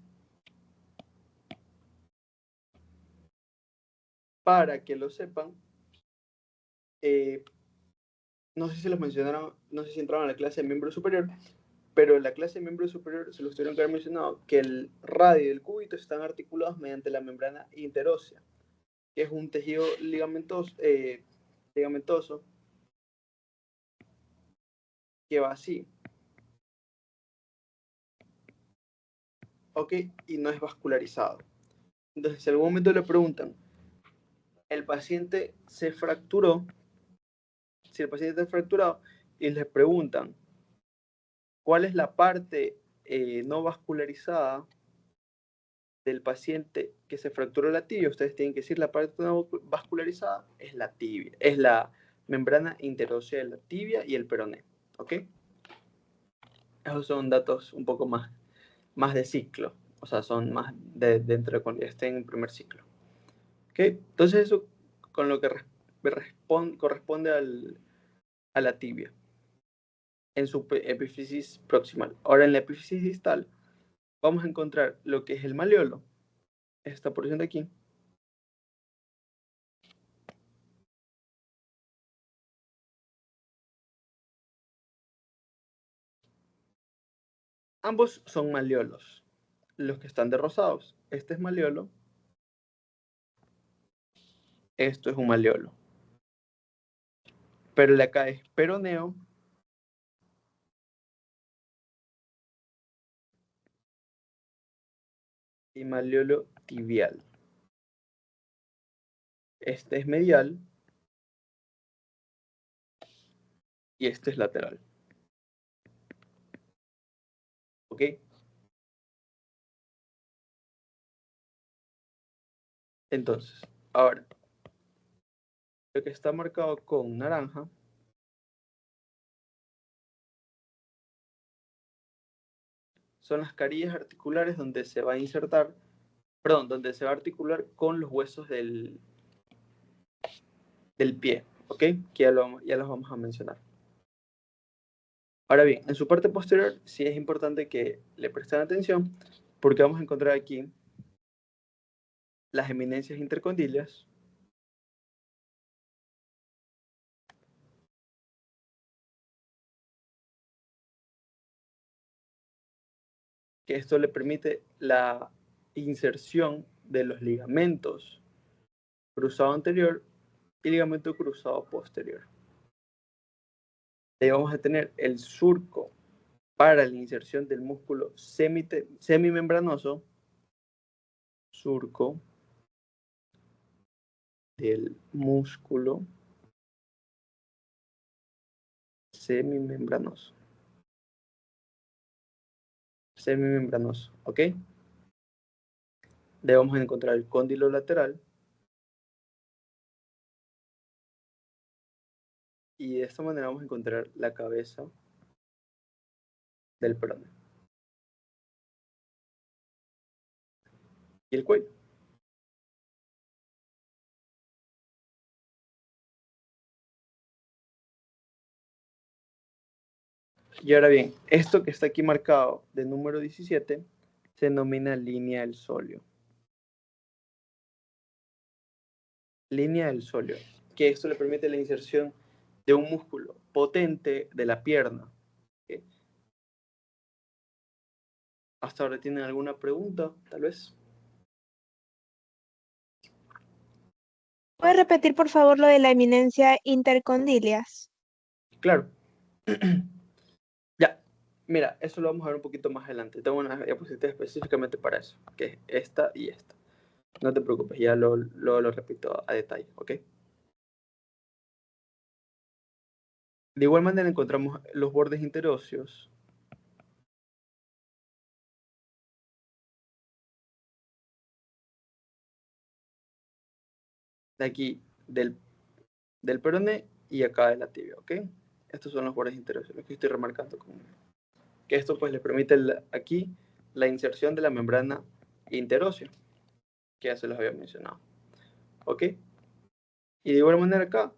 Para que lo sepan, no sé si los mencionaron, no sé si entraron a la clase de miembro superior, pero en la clase de miembro superior se los tuvieron que haber mencionado que el radio y el cúbito están articulados mediante la membrana interósea, que es un tejido ligamentoso que va así, ¿ok? Y no es vascularizado. Entonces, si en algún momento le preguntan, el paciente se fracturó, si el paciente está fracturado, y le preguntan, ¿cuál es la parte no vascularizada del paciente que se fracturó la tibia? Ustedes tienen que decir, la parte no vascularizada es la tibia, es la membrana interósea de la tibia y el peroné, ¿ok? Esos son datos un poco más de ciclo, o sea, son más dentro de cuando ya estén en primer ciclo. ¿Ok? Entonces eso con lo que corresponde a la tibia en su epífisis proximal. Ahora en la epífisis distal vamos a encontrar lo que es el maleolo, esta porción de aquí, Ambos son malleolos, los que están de rosados. Este es malleolo, esto es un malleolo. Pero de acá es peroneo y malleolo tibial. Este es medial y este es lateral. ¿Ok? Entonces, ahora, lo que está marcado con naranja son las carillas articulares donde se va a insertar, perdón, donde se va a articular con los huesos del pie, ¿ok? Que ya los vamos a mencionar. Ahora bien, en su parte posterior sí es importante que le presten atención porque vamos a encontrar aquí las eminencias intercondilias, que esto le permite la inserción de los ligamentos cruzado anterior y ligamento cruzado posterior. Ahí vamos a tener el surco para la inserción del músculo semimembranoso, surco del músculo semimembranoso, ¿ok? Debemos encontrar el cóndilo lateral y de esta manera vamos a encontrar la cabeza del peroneo y el cuello. Y ahora bien, esto que está aquí marcado de número 17 se denomina línea del sóleo. Línea del sóleo, que esto le permite la inserción de un músculo potente de la pierna. ¿Okay? ¿Hasta ahora tienen alguna pregunta, tal vez? ¿Puedes repetir, por favor, lo de la eminencia intercondilias? Claro. Ya, mira, eso lo vamos a ver un poquito más adelante. Tengo una diapositiva específicamente para eso, que es esta y esta. No te preocupes, ya lo repito a detalle, ¿ok? De igual manera encontramos los bordes interóseos. De aquí, del peroné y acá de la tibia, ¿ok? Estos son los bordes interóseos, los que estoy remarcando con que esto pues le permite aquí la inserción de la membrana interósea, que ya se los había mencionado, ¿ok? Y de igual manera acá,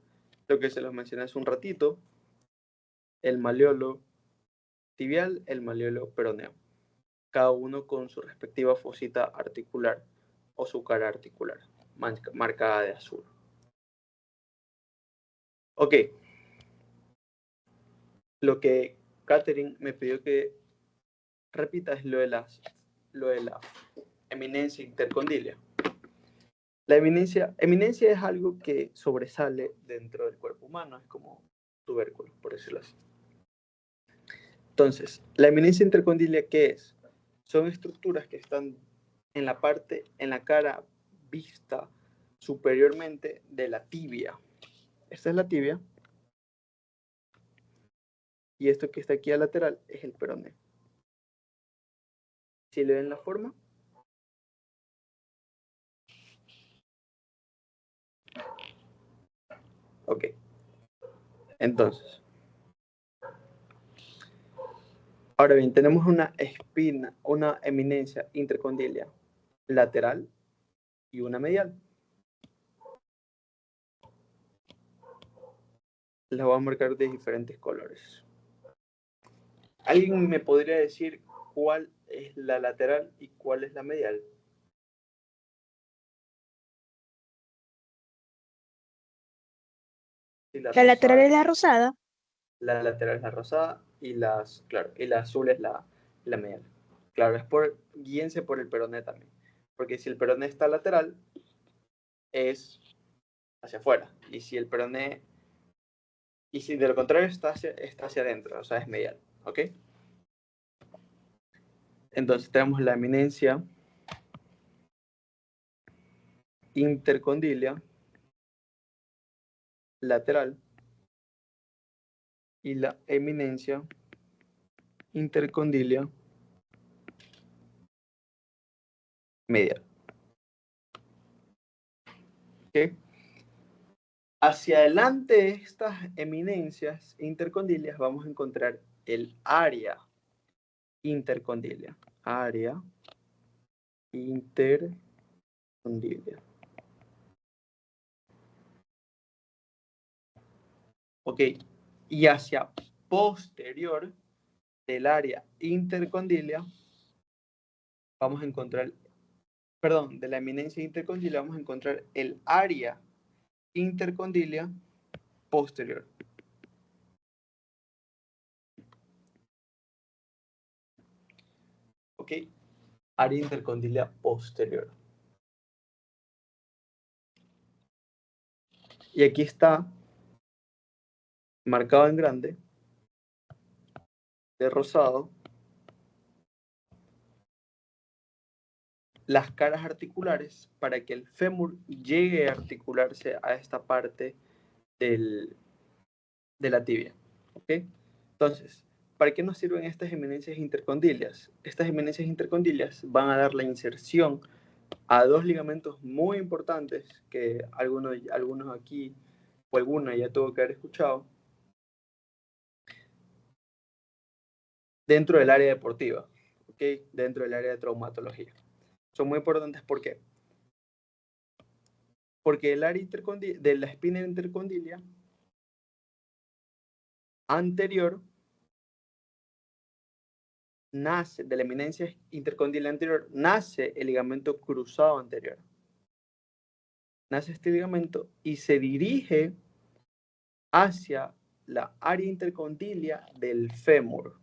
lo que se los mencioné hace un ratito, el malleolo tibial, el malleolo peroneo, cada uno con su respectiva fosita articular o su cara articular, marcada de azul. Ok, lo que Catherine me pidió que repita es lo de la eminencia intercondilia. La eminencia es algo que sobresale dentro del cuerpo humano, es como tubérculo, por decirlo así. Entonces, la eminencia intercondilia, ¿qué es? Son estructuras que están en la cara vista superiormente de la tibia. Esta es la tibia. Y esto que está aquí al lateral es el peroné. ¿Sí le ven la forma? Ok. Entonces, ahora bien, tenemos una espina, una eminencia intercondilia lateral y una medial. Las voy a marcar de diferentes colores. ¿Alguien me podría decir cuál es la lateral y cuál es la medial? La lateral es la rosada. La lateral es la rosada y la azul es la la medial. Claro, guíense por el peroné también. Porque si el peroné está lateral, es hacia afuera. Y si el peroné, y si de lo contrario está hacia adentro, o sea, es medial. ¿Ok? Entonces tenemos la eminencia intercondilia lateral y la eminencia intercondilia medial. ¿Ok? Hacia adelante de estas eminencias intercondilias vamos a encontrar el área intercondilia. Área intercondilia. Ok. Y hacia posterior del área intercondilia vamos a encontrar, perdón, de la eminencia intercondilia vamos a encontrar el área intercondilia posterior. ¿Ok? Área intercondilia posterior. Y aquí está marcado en grande, de rosado, las caras articulares para que el fémur llegue a articularse a esta parte de la tibia. ¿Ok? Entonces, ¿para qué nos sirven estas eminencias intercondilias? Estas eminencias intercondilias van a dar la inserción a dos ligamentos muy importantes que algunos aquí o alguna ya tuvo que haber escuchado dentro del área deportiva, ¿ok? Dentro del área de traumatología. Son muy importantes, ¿por qué? Porque el área de la espina intercondilia anterior nace, de la eminencia intercondilia anterior, nace el ligamento cruzado anterior. Nace este ligamento y se dirige hacia la área intercondilia del fémur.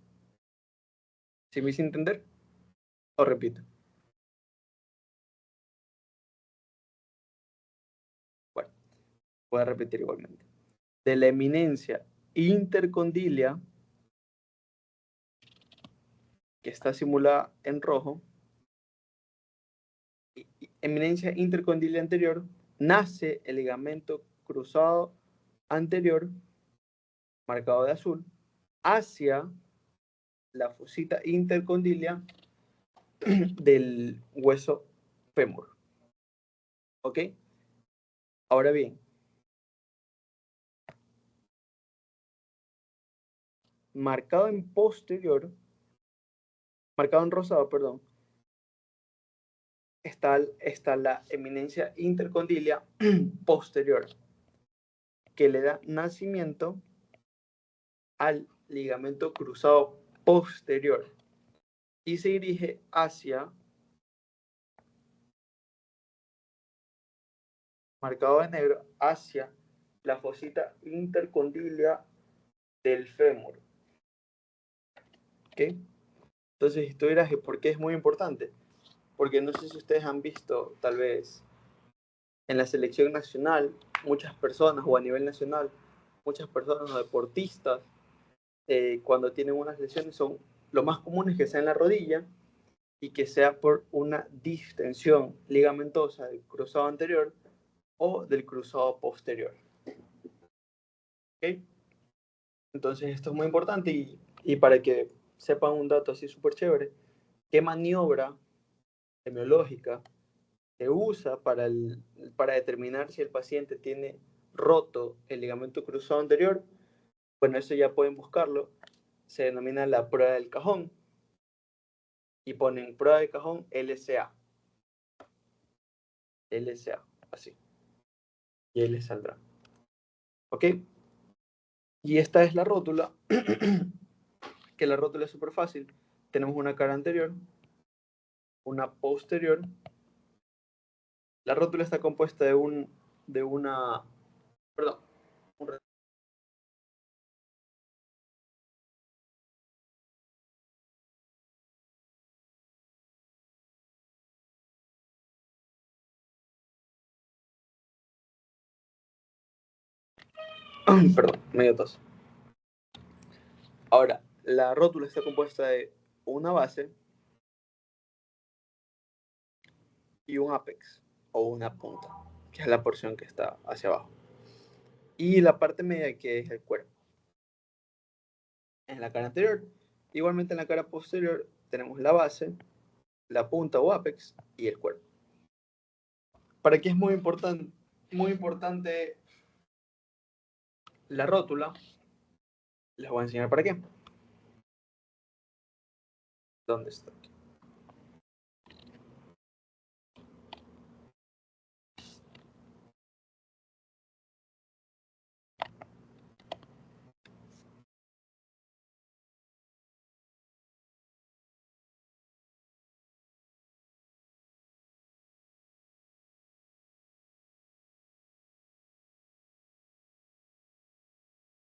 ¿Sí me hice entender? O repito. Bueno, voy a repetir igualmente. De la eminencia intercondilia, que está simulada en rojo, eminencia intercondilia anterior, nace el ligamento cruzado anterior, marcado de azul, hacia la fosita intercondilia del hueso fémur. ¿Ok? Ahora bien, marcado en posterior, marcado en rosado, perdón, está la eminencia intercondilia posterior, que le da nacimiento al ligamento cruzado posterior y se dirige hacia, marcado de negro, hacia la fosita intercondilia del fémur. ¿Ok? Entonces, esto dirás, ¿por qué es muy importante? Porque no sé si ustedes han visto, tal vez, en la selección nacional, muchas personas, o a nivel nacional, muchas personas o deportistas, cuando tienen unas lesiones, son lo más común es que sea en la rodilla y que sea por una distensión ligamentosa del cruzado anterior o del cruzado posterior. ¿Ok? Entonces, esto es muy importante y para que sepan un dato así súper chévere, ¿qué maniobra semiológica se usa para determinar si el paciente tiene roto el ligamento cruzado anterior? Bueno, eso ya pueden buscarlo. Se denomina la prueba del cajón. Y ponen prueba de cajón LCA. LCA, así. Y ahí les saldrá. ¿Ok? Y esta es la rótula. Que la rótula es súper fácil. Tenemos una cara anterior, una posterior. La rótula está compuesta de una, perdón, Perdón, medio tos. Ahora, la rótula está compuesta de una base y un ápex o una punta, que es la porción que está hacia abajo. Y la parte media, que es el cuerpo. En la cara anterior. Igualmente en la cara posterior tenemos la base, la punta o ápex y el cuerpo. Para qué es muy importante la rótula, les voy a enseñar para qué. ¿Dónde está?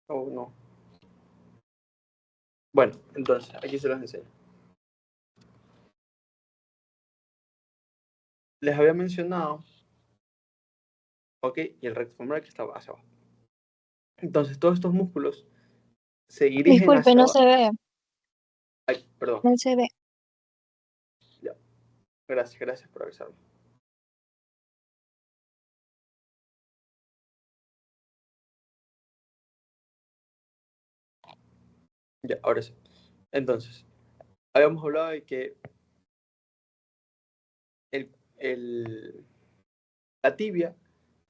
Oh, no. Bueno, entonces, aquí se los enseño. Les había mencionado, ok, y el recto femoral que estaba hacia abajo. Entonces, todos estos músculos se dirigen Disculpe, hacia no abajo. se ve, Ay, perdón. no se ve. Ya. Gracias por avisarme. Ya, ahora sí. Entonces, habíamos hablado de que la tibia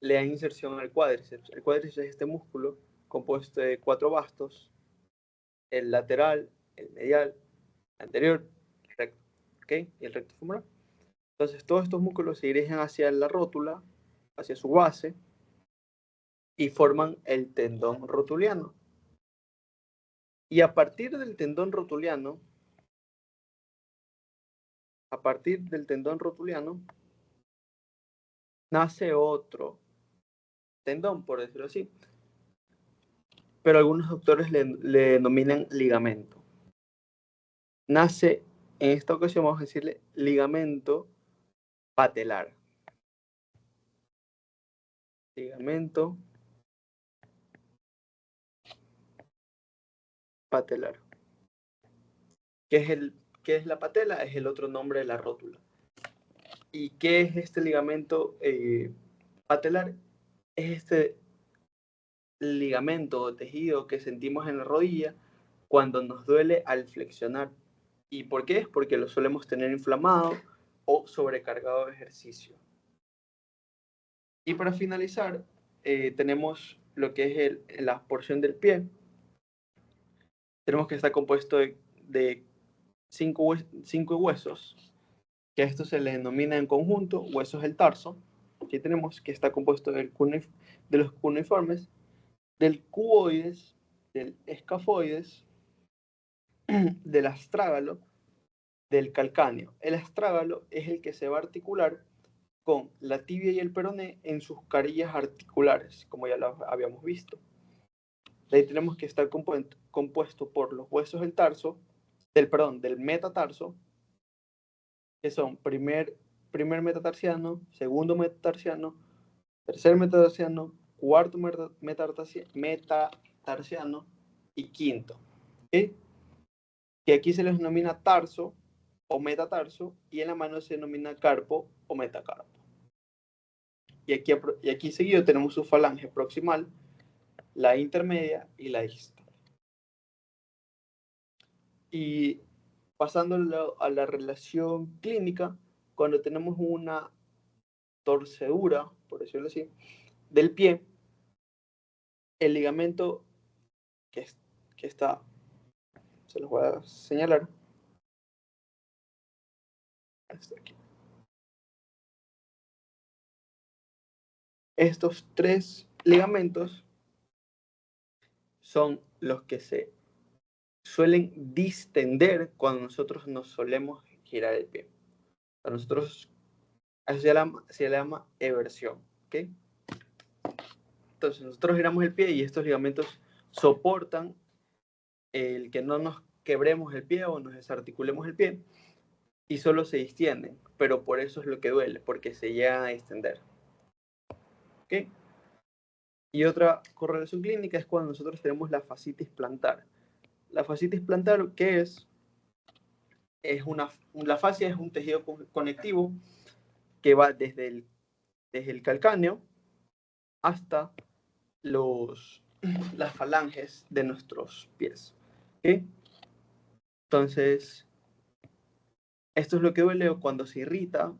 le da inserción al cuádriceps. El cuádriceps es este músculo compuesto de 4 bastos, el lateral, el medial, el anterior, el recto, ¿ok? Y el recto femoral. Entonces, todos estos músculos se dirigen hacia la rótula, hacia su base, y forman el tendón rotuliano. Y a partir del tendón rotuliano, nace otro tendón, por decirlo así. Pero algunos doctores le denominan ligamento. Nace, en esta ocasión vamos a decirle ligamento patelar. Ligamento patelar. ¿Qué es la patela? Es el otro nombre de la rótula. ¿Y qué es este ligamento patelar? Es este ligamento o tejido que sentimos en la rodilla cuando nos duele al flexionar. ¿Y por qué? Es porque lo solemos tener inflamado o sobrecargado de ejercicio. Y para finalizar, tenemos lo que es la porción del pie. Tenemos que estar compuesto de cinco huesos, que a esto se le denomina en conjunto huesos del tarso. Aquí tenemos que está compuesto de los cuneiformes, del cuboides, del escafoides, del astrágalo, del calcáneo. El astrágalo es el que se va a articular con la tibia y el peroné en sus carillas articulares, como ya lo habíamos visto. De ahí tenemos que estar compuesto por los huesos del tarso, del metatarso, que son primer metatarsiano, segundo metatarsiano, tercer metatarsiano, cuarto metatarsiano y quinto. ¿Okay? Que aquí se les denomina tarso o metatarso y en la mano se denomina carpo o metacarpo. Y aquí seguido tenemos su falange proximal, la intermedia y la distal. Y pasando a la relación clínica, cuando tenemos una torcedura, por decirlo así, del pie, el ligamento que está, se los voy a señalar, hasta aquí. Estos 3 ligamentos son los que se suelen distender cuando nosotros nos solemos girar el pie. Para nosotros eso se llama eversión, ¿ok? Entonces nosotros giramos el pie y estos ligamentos soportan el que no nos quebremos el pie o nos desarticulemos el pie y solo se distienden, pero por eso es lo que duele, porque se llegan a extender. ¿Ok? Y otra correlación clínica es cuando nosotros tenemos la fascitis plantar. La fascitis plantar, ¿qué es? La fascia es un tejido conectivo que va desde el calcáneo hasta las falanges de nuestros pies. ¿Okay? Entonces, esto es lo que duele cuando se irrita.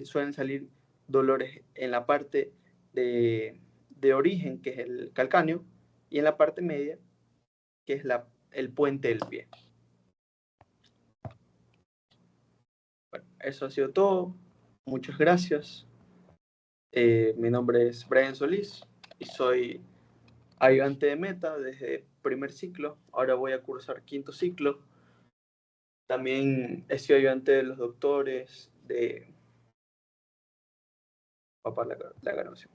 Suelen salir dolores en la parte de origen, que es el calcáneo, y en la parte media, que es el puente del pie. Bueno, eso ha sido todo. Muchas gracias. Mi nombre es Brian Solís y soy ayudante de meta desde primer ciclo. Ahora voy a cursar quinto ciclo. También he sido ayudante de los doctores de Papá la Ganancia.